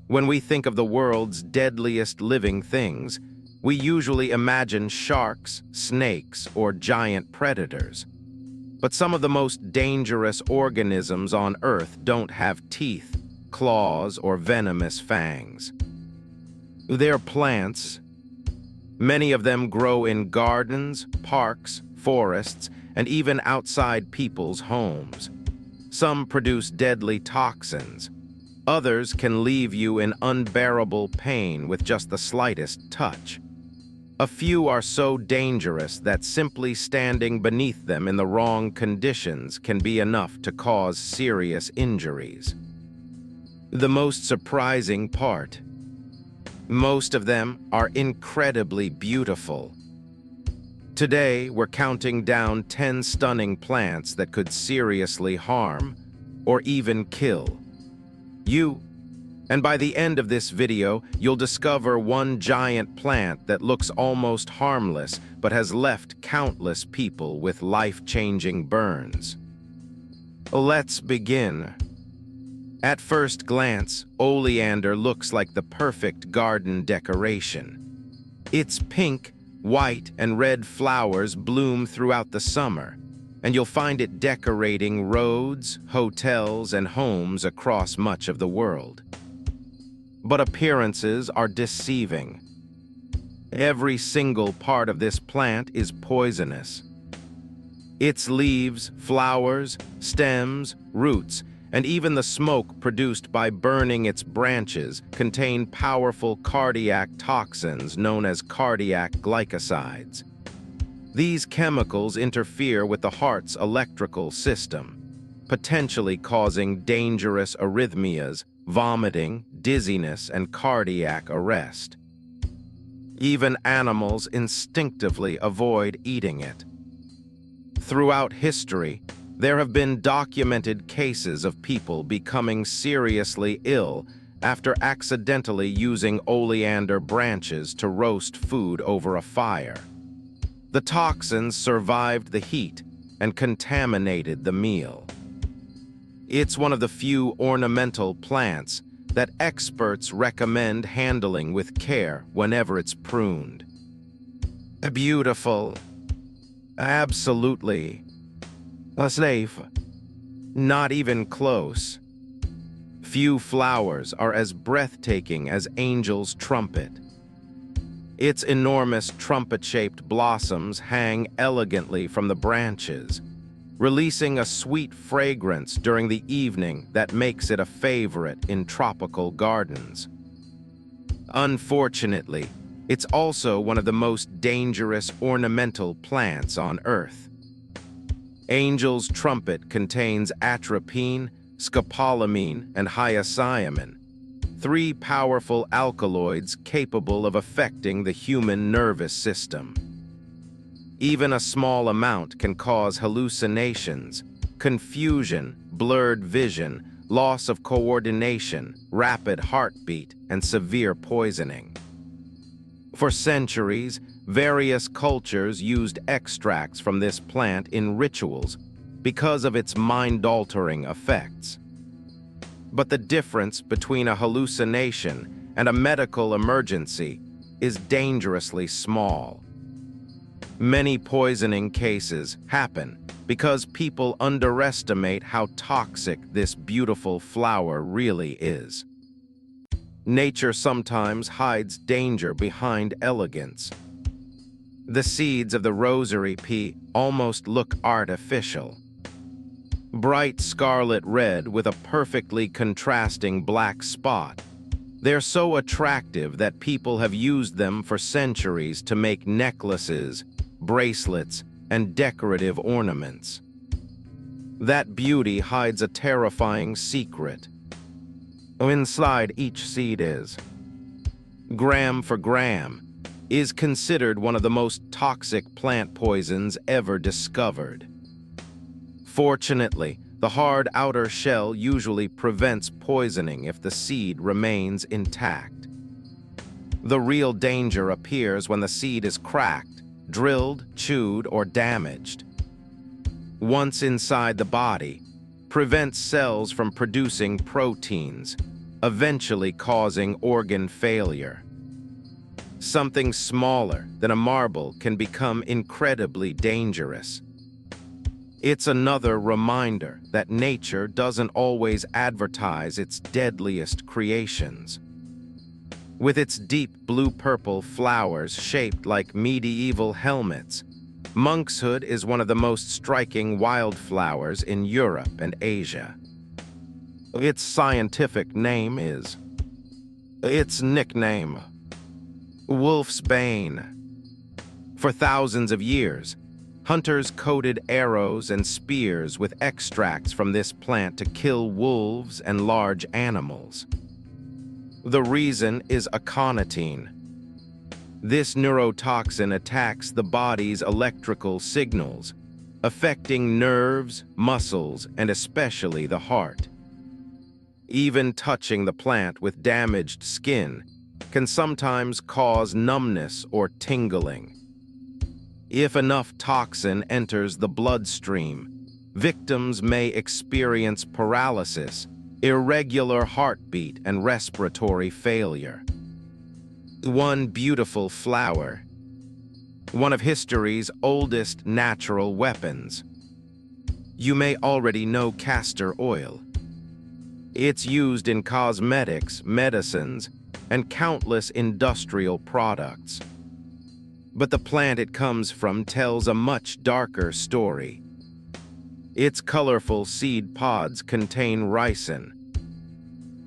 When we think of the world's deadliest living things, we usually imagine sharks, snakes, or giant predators. But some of the most dangerous organisms on Earth don't have teeth, claws, or venomous fangs. They're plants. Many of them grow in gardens, parks, forests, and even outside people's homes. Some produce deadly toxins. Others can leave you in unbearable pain with just the slightest touch. A few are so dangerous that simply standing beneath them in the wrong conditions can be enough to cause serious injuries. The most surprising part: most of them are incredibly beautiful. Today, we're counting down 10 stunning plants that could seriously harm or even kill you. And by the end of this video, you'll discover one giant plant that looks almost harmless but has left countless people with life-changing burns. Let's begin. At first glance, Oleander looks like the perfect garden decoration. Its pink, white, and red flowers bloom throughout the summer, and you'll find it decorating roads, hotels, and homes across much of the world. But appearances are deceiving. Every single part of this plant is poisonous. Its leaves, flowers, stems, roots, and even the smoke produced by burning its branches contain powerful cardiac toxins known as cardiac glycosides. These chemicals interfere with the heart's electrical system, potentially causing dangerous arrhythmias, vomiting, dizziness, and cardiac arrest. Even animals instinctively avoid eating it. Throughout history, there have been documented cases of people becoming seriously ill after accidentally using oleander branches to roast food over a fire. The toxins survived the heat and contaminated the meal. It's one of the few ornamental plants that experts recommend handling with care whenever it's pruned. Beautiful. Absolutely. Safe. Not even close. Few flowers are as breathtaking as Angel's Trumpet. Its enormous trumpet-shaped blossoms hang elegantly from the branches, releasing a sweet fragrance during the evening that makes it a favorite in tropical gardens. Unfortunately, it's also one of the most dangerous ornamental plants on Earth. Angel's Trumpet contains atropine, scopolamine, and hyoscyamin, 3 powerful alkaloids capable of affecting the human nervous system. Even a small amount can cause hallucinations, confusion, blurred vision, loss of coordination, rapid heartbeat, and severe poisoning. For centuries, various cultures used extracts from this plant in rituals because of its mind-altering effects. But the difference between a hallucination and a medical emergency is dangerously small. Many poisoning cases happen because people underestimate how toxic this beautiful flower really is. Nature sometimes hides danger behind elegance. The seeds of the Rosary Pea almost look artificial. Bright scarlet red with a perfectly contrasting black spot. They're so attractive that people have used them for centuries to make necklaces, bracelets, and decorative ornaments. That beauty hides a terrifying secret. Inside each seed is, gram for gram, is considered one of the most toxic plant poisons ever discovered. Fortunately, the hard outer shell usually prevents poisoning if the seed remains intact. The real danger appears when the seed is cracked, drilled, chewed, or damaged. Once inside the body, prevents cells from producing proteins, eventually causing organ failure. Something smaller than a marble can become incredibly dangerous. It's another reminder that nature doesn't always advertise its deadliest creations. With its deep blue-purple flowers shaped like medieval helmets, Monkshood is one of the most striking wildflowers in Europe and Asia. Its scientific name is... its nickname, Wolf's Bane. For thousands of years, hunters coated arrows and spears with extracts from this plant to kill wolves and large animals. The reason is aconitine. This neurotoxin attacks the body's electrical signals, affecting nerves, muscles, and especially the heart. Even touching the plant with damaged skin can sometimes cause numbness or tingling. If enough toxin enters the bloodstream, victims may experience paralysis, irregular heartbeat, and respiratory failure. One beautiful flower, one of history's oldest natural weapons. You may already know castor oil. It's used in cosmetics, medicines, and countless industrial products. But the plant it comes from tells a much darker story. Its colorful seed pods contain ricin.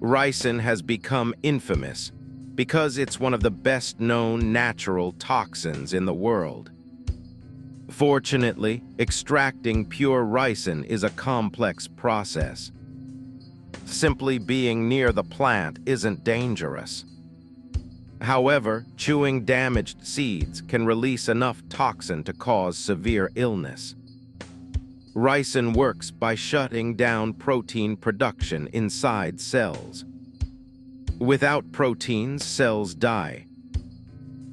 Ricin has become infamous because it's one of the best-known natural toxins in the world. Fortunately, extracting pure ricin is a complex process. Simply being near the plant isn't dangerous. However, chewing damaged seeds can release enough toxin to cause severe illness. Ricin works by shutting down protein production inside cells. Without proteins, cells die.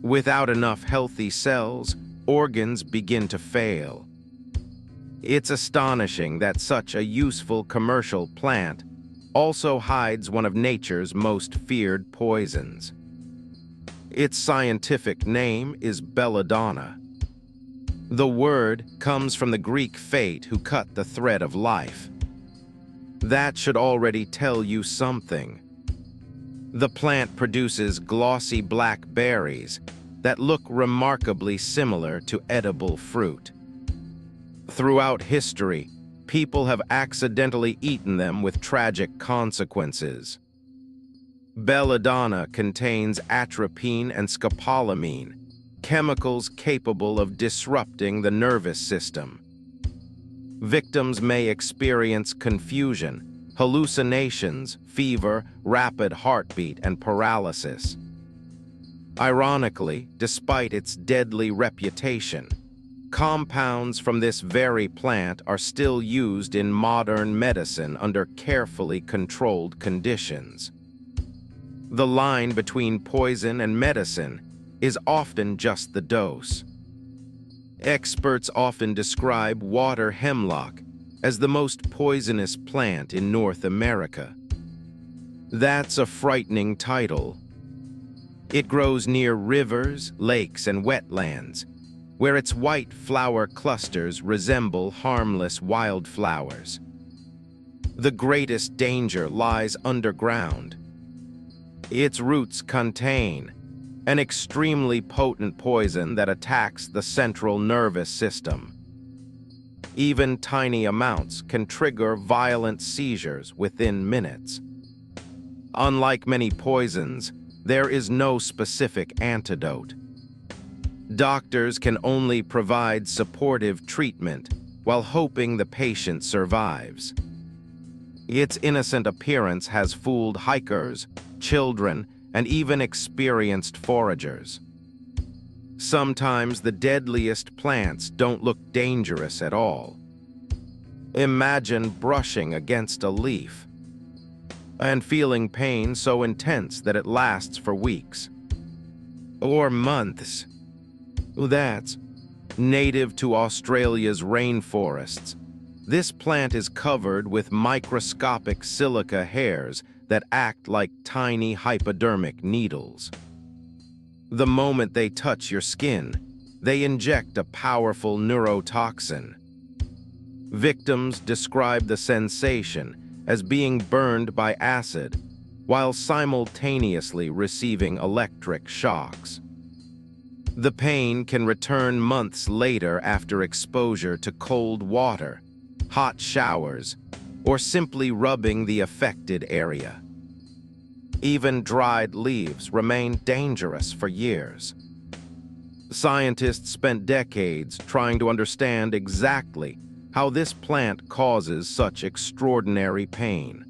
Without enough healthy cells, organs begin to fail. It's astonishing that such a useful commercial plant also hides one of nature's most feared poisons. Its scientific name is belladonna. The word comes from the Greek fate who cut the thread of life. That should already tell you something. The plant produces glossy black berries that look remarkably similar to edible fruit. Throughout history, people have accidentally eaten them with tragic consequences. Belladonna contains atropine and scopolamine, chemicals capable of disrupting the nervous system. Victims may experience confusion, hallucinations, fever, rapid heartbeat, and paralysis. Ironically, despite its deadly reputation, compounds from this very plant are still used in modern medicine under carefully controlled conditions. The line between poison and medicine is often just the dose. Experts often describe water hemlock as the most poisonous plant in North America. That's a frightening title. It grows near rivers, lakes, and wetlands, where its white flower clusters resemble harmless wildflowers. The greatest danger lies underground. Its roots contain an extremely potent poison that attacks the central nervous system. Even tiny amounts can trigger violent seizures within minutes. Unlike many poisons, there is no specific antidote. Doctors can only provide supportive treatment while hoping the patient survives. Its innocent appearance has fooled hikers, children, and even experienced foragers. Sometimes the deadliest plants don't look dangerous at all. Imagine brushing against a leaf and feeling pain so intense that it lasts for weeks or months. That's native to Australia's rainforests. This plant is covered with microscopic silica hairs that act like tiny hypodermic needles. The moment they touch your skin, they inject a powerful neurotoxin. Victims describe the sensation as being burned by acid, while simultaneously receiving electric shocks. The pain can return months later after exposure to cold water, hot showers, or simply rubbing the affected area. Even dried leaves remain dangerous for years. Scientists spent decades trying to understand exactly how this plant causes such extraordinary pain.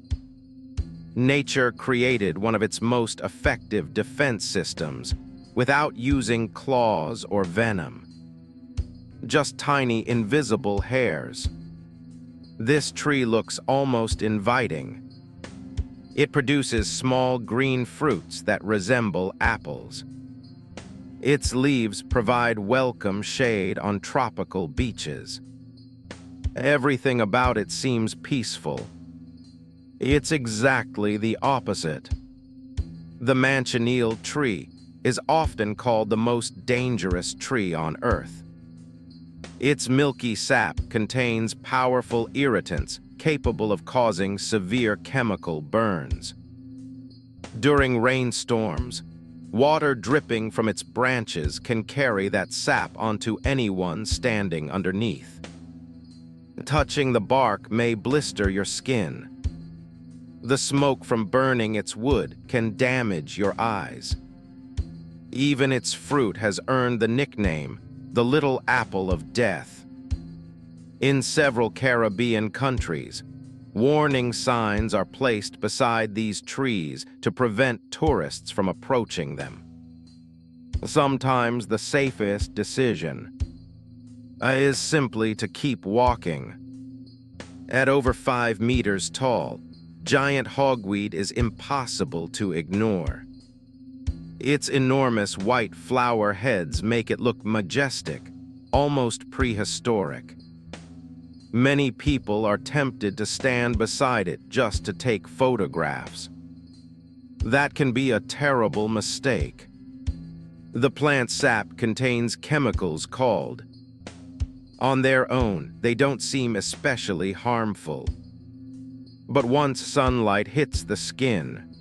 Nature created one of its most effective defense systems without using claws or venom. Just tiny invisible hairs. This tree looks almost inviting. It produces small green fruits that resemble apples. Its leaves provide welcome shade on tropical beaches. Everything about it seems peaceful. It's exactly the opposite. The Manchineel tree is often called the most dangerous tree on Earth. Its milky sap contains powerful irritants capable of causing severe chemical burns. During rainstorms, water dripping from its branches can carry that sap onto anyone standing underneath. Touching the bark may blister your skin. The smoke from burning its wood can damage your eyes. Even its fruit has earned the nickname, the little apple of death. In several Caribbean countries, warning signs are placed beside these trees to prevent tourists from approaching them. Sometimes the safest decision is simply to keep walking. At over 5 meters tall, Giant Hogweed is impossible to ignore. Its enormous white flower heads make it look majestic, almost prehistoric. Many people are tempted to stand beside it just to take photographs. That can be a terrible mistake. The plant's sap contains chemicals called. On their own, they don't seem especially harmful. But once sunlight hits the skin,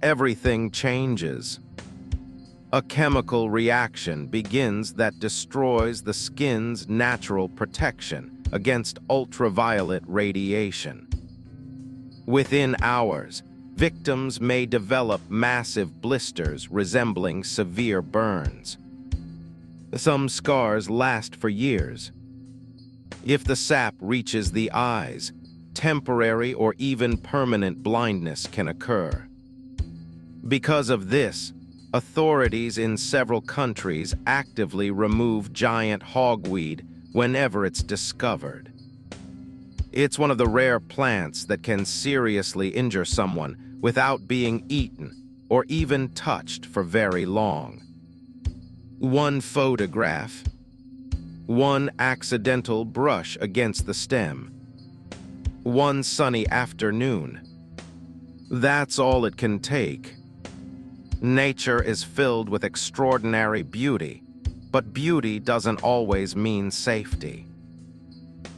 everything changes. A chemical reaction begins that destroys the skin's natural protection against ultraviolet radiation. Within hours, victims may develop massive blisters resembling severe burns. Some scars last for years. If the sap reaches the eyes, temporary or even permanent blindness can occur. Because of this, authorities in several countries actively remove giant hogweed whenever it's discovered. It's one of the rare plants that can seriously injure someone without being eaten or even touched for very long. One photograph, one accidental brush against the stem, one sunny afternoon. That's all it can take. Nature is filled with extraordinary beauty, but beauty doesn't always mean safety.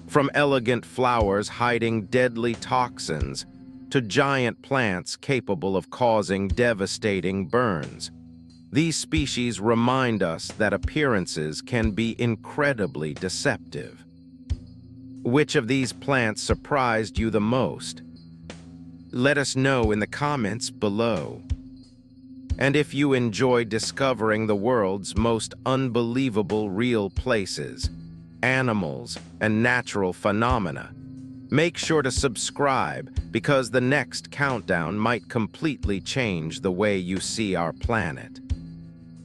From elegant flowers hiding deadly toxins to giant plants capable of causing devastating burns, these species remind us that appearances can be incredibly deceptive. Which of these plants surprised you the most? Let us know in the comments below. And if you enjoy discovering the world's most unbelievable real places, animals, and natural phenomena, make sure to subscribe because the next countdown might completely change the way you see our planet.